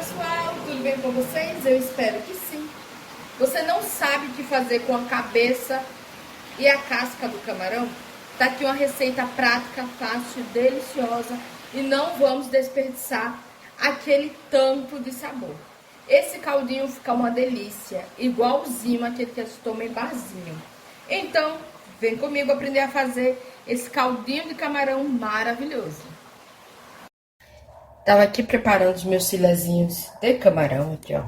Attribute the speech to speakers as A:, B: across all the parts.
A: pessoal, tudo bem com vocês? Eu espero que sim. Você não sabe o que fazer com a cabeça e a casca do camarão? Tá aqui uma receita prática, fácil, deliciosa e não vamos desperdiçar aquele tanto de sabor. Esse caldinho fica uma delícia, igualzinho aquele que a gente toma em barzinho. Então, vem comigo aprender a fazer esse caldinho de camarão maravilhoso. Tava aqui preparando os meus filezinhos de camarão, aqui ó,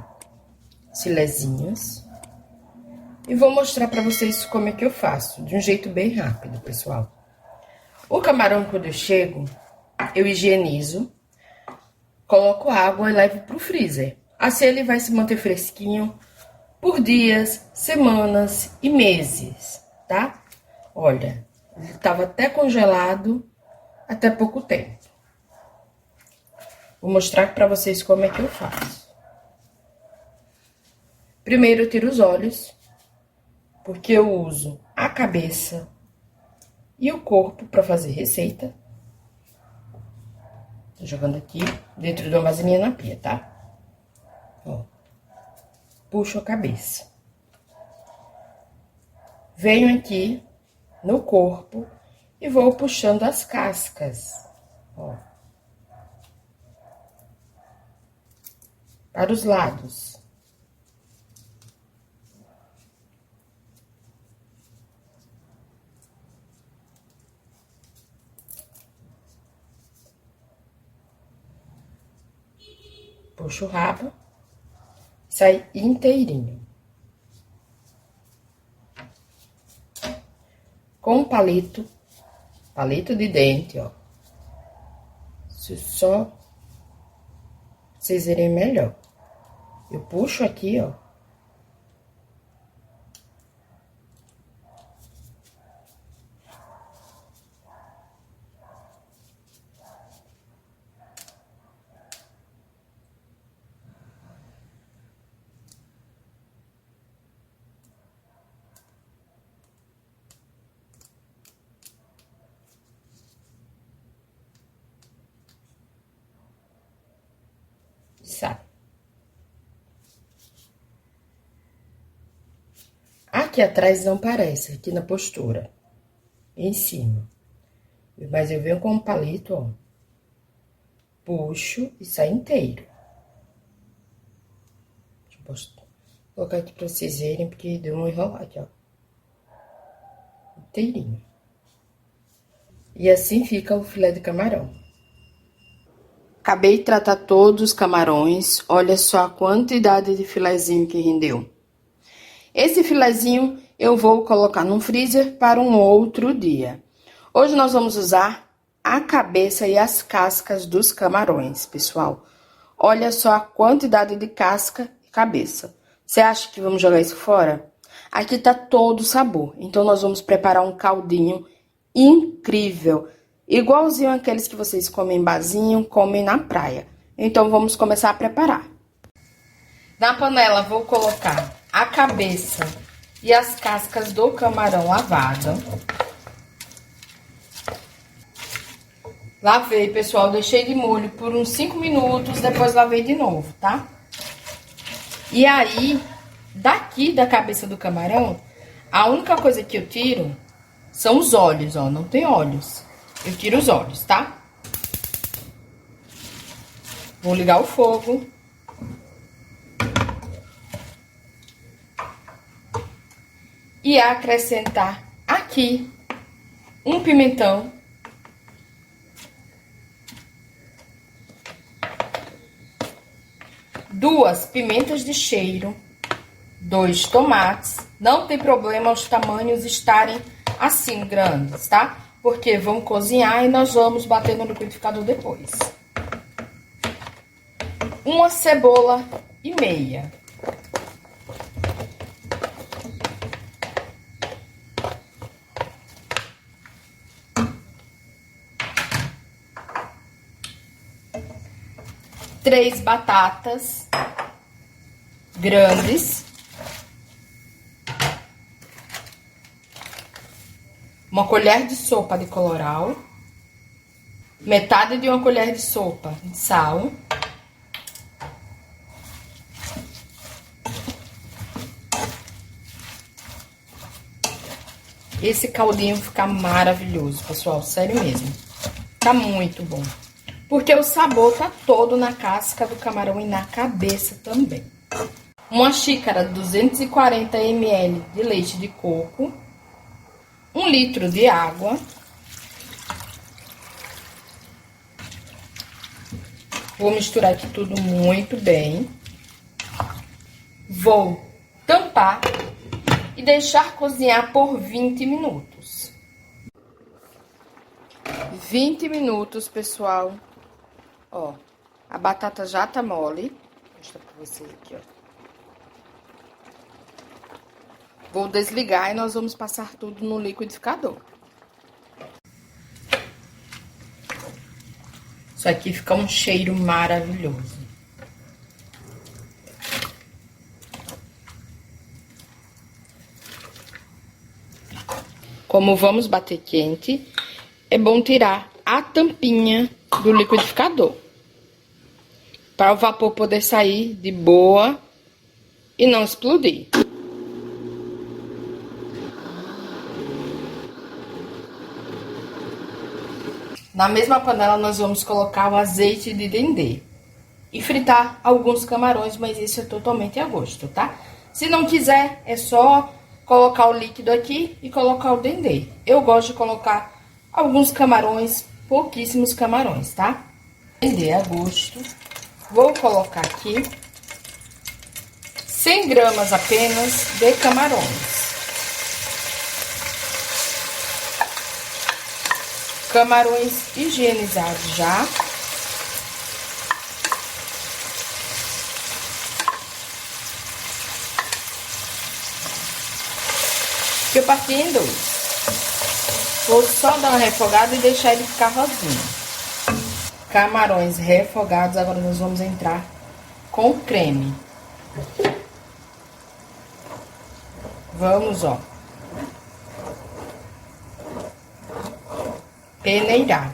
A: filezinhos. E vou mostrar pra vocês como é que eu faço, de um jeito bem rápido, pessoal. O camarão, quando eu chego, eu higienizo, coloco água e levo pro freezer. Assim ele vai se manter fresquinho por dias, semanas e meses, tá? Olha, ele tava até congelado até pouco tempo. Vou mostrar pra vocês como é que eu faço. Primeiro eu tiro os olhos, porque eu uso a cabeça e o corpo pra fazer receita. Tô jogando aqui dentro de uma vasilhinha na pia, tá? Ó. Puxo a cabeça. Venho aqui no corpo e vou puxando as cascas, ó. Para os lados. Puxo o rabo, sai inteirinho. Com o palito de dente, ó. Só vocês verem melhor. Eu puxo aqui, ó. Sai. Aqui atrás não parece, aqui na postura. Em cima. Mas eu venho com o palito, ó. Puxo e sai inteiro. Deixa eu colocar aqui pra vocês verem, porque deu uma enrolada aqui, ó. Inteirinho. E assim fica o filé de camarão. Acabei de tratar todos os camarões. Olha só a quantidade de filezinho que rendeu. Esse filezinho eu vou colocar no freezer para um outro dia. Hoje nós vamos usar a cabeça e as cascas dos camarões, pessoal. Olha só a quantidade de casca e cabeça. Você acha que vamos jogar isso fora? Aqui tá todo o sabor. Então, nós vamos preparar um caldinho incrível. Igualzinho aqueles que vocês comem em barzinho, comem na praia. Então, vamos começar a preparar. Na panela, vou colocar a cabeça e as cascas do camarão lavado. Lavei, pessoal, deixei de molho por uns 5 minutos, depois lavei de novo, tá? E aí, daqui da cabeça do camarão, a única coisa que eu tiro são os olhos, ó, não tem olhos. Eu tiro os olhos, tá? Vou ligar o fogo. E acrescentar aqui um pimentão. Duas pimentas de cheiro. 2 tomates. Não tem problema os tamanhos estarem assim grandes, tá? Porque vamos cozinhar e nós vamos bater no liquidificador depois. Uma cebola e meia. Três batatas grandes. Uma colher de sopa de colorau. Metade de uma colher de sopa de sal. esse caldinho fica maravilhoso, pessoal, sério mesmo. Tá muito bom. Porque o sabor tá todo na casca do camarão e na cabeça também. Uma xícara, 240 ml de leite de coco. 1 litro de água. Vou misturar aqui tudo muito bem. Vou tampar e deixar cozinhar por 20 minutos. 20 minutos, pessoal. Ó, a batata já tá mole. Vou mostrar pra vocês aqui, ó. Vou desligar e nós vamos passar tudo no liquidificador. Isso aqui fica um cheiro maravilhoso. Como vamos bater quente, é bom tirar a tampinha do liquidificador, para o vapor poder sair de boa e não explodir. Na mesma panela nós vamos colocar o azeite de dendê e fritar alguns camarões, mas isso é totalmente a gosto, tá? Se não quiser, é só colocar o líquido aqui e colocar o dendê. Eu gosto de colocar alguns camarões, pouquíssimos camarões, tá? Dendê a gosto. Vou colocar aqui 100 gramas apenas de camarões. Camarões higienizados já. Que eu parti em dois. Vou só dar uma refogada e deixar ele ficar rosinho. Camarões refogados, agora nós vamos entrar com o creme. Vamos, ó. Peneirar.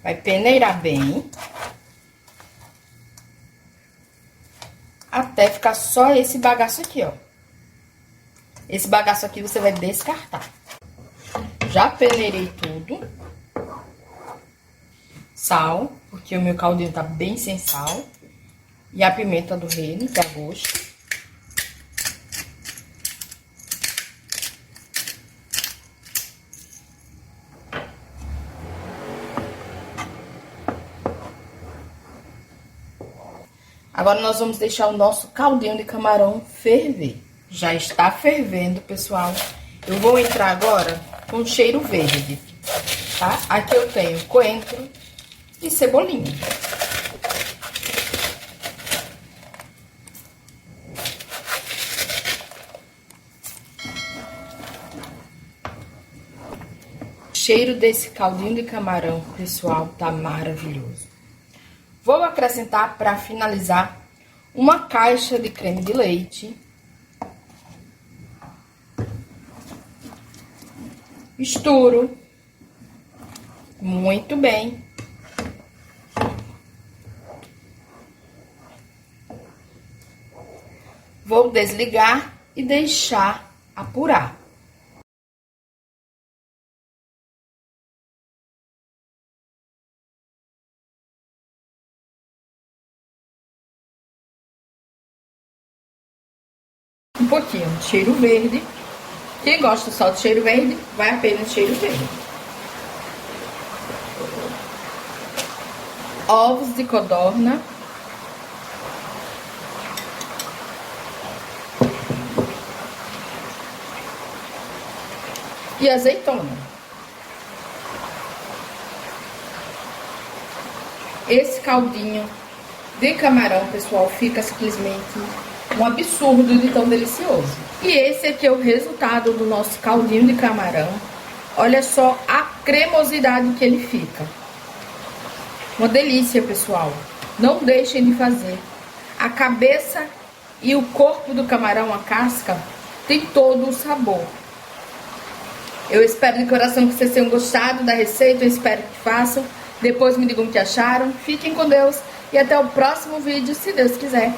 A: Vai peneirar bem. Até ficar só esse bagaço aqui, ó. Esse bagaço aqui você vai descartar. Já peneirei tudo. Sal, porque o meu caldinho tá bem sem sal. E a pimenta do reino, que é a gosto. Agora, nós vamos deixar o nosso caldinho de camarão ferver. Já está fervendo, pessoal. Eu vou entrar agora com cheiro verde, tá? Aqui eu tenho coentro e cebolinha. O cheiro desse caldinho de camarão, pessoal, tá maravilhoso. Vou acrescentar, para finalizar, uma caixa de creme de leite. Misturo muito bem. Vou desligar e deixar apurar. Um pouquinho de cheiro verde. Quem gosta só de cheiro verde, vai apenas cheiro verde. Ovos de codorna. E azeitona. Esse caldinho de camarão, pessoal, fica simplesmente um absurdo de tão delicioso. E esse aqui é o resultado do nosso caldinho de camarão. Olha só a cremosidade que ele fica. Uma delícia, pessoal. Não deixem de fazer. A cabeça e o corpo do camarão, a casca, tem todo o sabor. Eu espero de coração que vocês tenham gostado da receita. Eu espero que façam. Depois me digam o que acharam. Fiquem com Deus e até o próximo vídeo, se Deus quiser.